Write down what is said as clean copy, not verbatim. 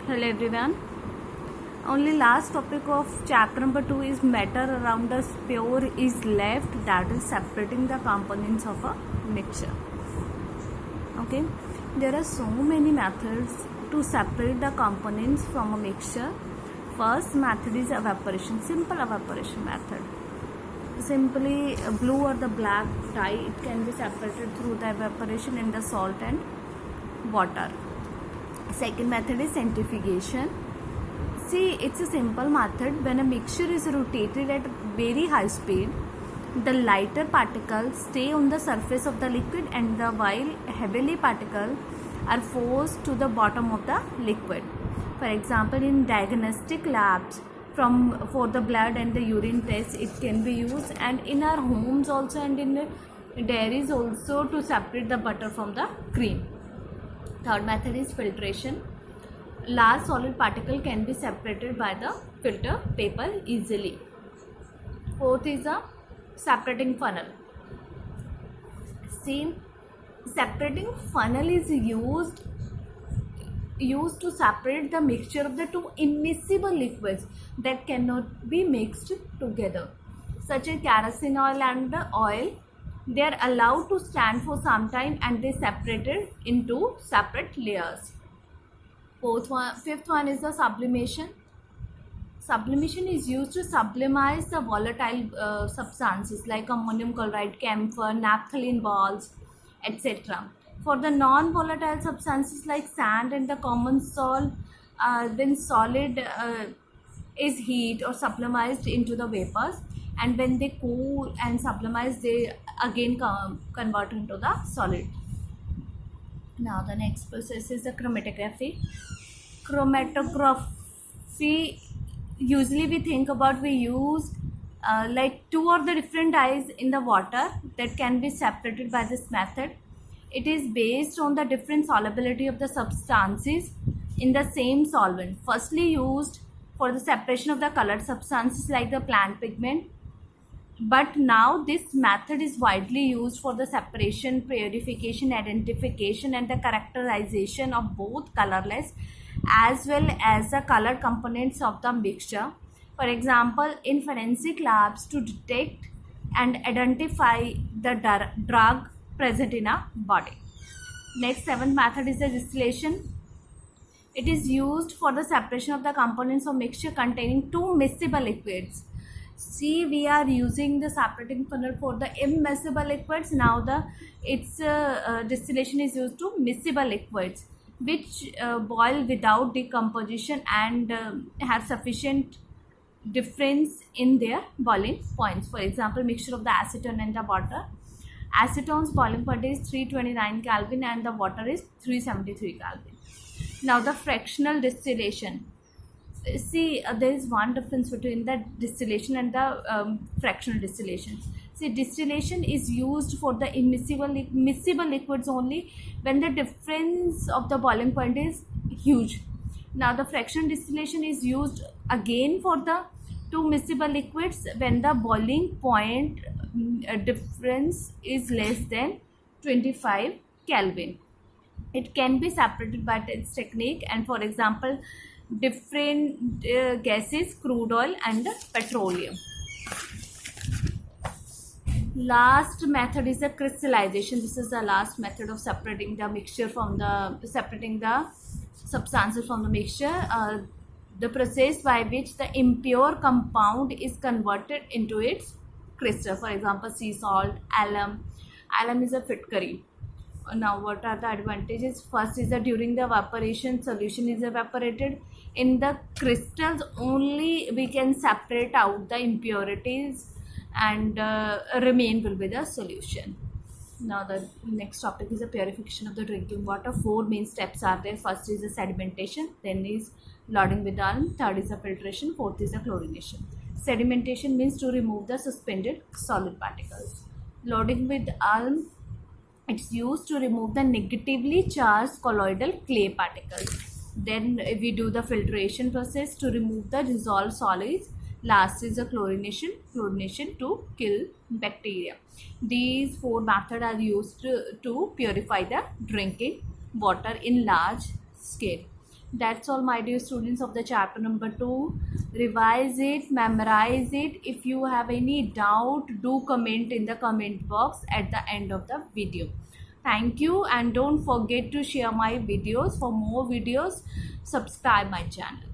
Hello everyone. Only last topic of chapter number 2 is matter around the sphere is left, that is separating the components of a mixture. Okay, there are so many methods to separate the components from a mixture. First method is evaporation, simple evaporation method. Simply blue or the black dye, it can be separated through the evaporation in the salt and water. Second method is centrifugation. See, it's a simple method. When a mixture is rotated at very high speed, the lighter particles stay on the surface of the liquid, and while heavily particles are forced to the bottom of the liquid. For example, in diagnostic labs for the blood and the urine tests, it can be used, and in our homes also, and in the dairies also, to separate the butter from the cream. Third method is filtration. Large solid particle can be separated by the filter paper easily. Fourth is a separating funnel. See, separating funnel is used to separate the mixture of the two immiscible liquids that cannot be mixed together, such as kerosene oil and the oil. They are allowed to stand for some time and they separated into separate layers. Fifth one is the sublimation. Sublimation is used to sublimize the volatile substances like ammonium chloride, camphor, naphthalene balls, etc. For the non-volatile substances like sand and the common salt, when solid is heat or sublimized into the vapors, and when they cool and sublimize, they again convert into the solid. Now the next process is the chromatography. Chromatography, usually we think about, we use like two or the different dyes in the water that can be separated by this method. It is based on the different solubility of the substances in the same solvent. Firstly used for the separation of the colored substances like the plant pigment, but now this method is widely used for the separation, purification, identification and the characterization of both colorless as well as the colored components of the mixture. For example, in forensic labs to detect and identify the drug present in a body. Next, seventh method is the distillation. It is used for the separation of the components of mixture containing two miscible liquids. See, we are using the separating funnel for the immiscible liquids. Now its distillation is used to miscible liquids, which boil without decomposition and have sufficient difference in their boiling points. For example, mixture of the acetone and the water. Acetone's boiling point is 329 Kelvin and the water is 373 Kelvin. Now the fractional distillation. See, there is one difference between the distillation and the fractional distillation. See, distillation is used for the miscible liquids only when the difference of the boiling point is huge. Now the fractional distillation is used again for the two miscible liquids when the boiling point difference is less than 25 Kelvin. It can be separated by this technique, and for example, different gases, crude oil and petroleum. Last method is the crystallization. This is the last method of separating the mixture from separating the substances from the mixture. The process by which the impure compound is converted into its crystal. For example, sea salt, alum. Alum is a Fitkari. Now, what are the advantages? First is that during the evaporation, solution is evaporated. In the crystals only we can separate out the impurities and remain will be the solution. Now the next topic is the purification of the drinking water. Four main steps are there. First is the sedimentation, then is loading with alum, third is the filtration, fourth is the chlorination. Sedimentation means to remove the suspended solid particles. Loading with alum, it's used to remove the negatively charged colloidal clay particles. Then we do the filtration process to remove the dissolved solids. Last is the chlorination to kill bacteria. These four methods are used to purify the drinking water in large scale. That's all, my dear students of the chapter number 2. Revise it, memorize it. If you have any doubt, do comment in the comment box at the end of the video. Thank you, and don't forget to share my videos. For more videos, subscribe my channel.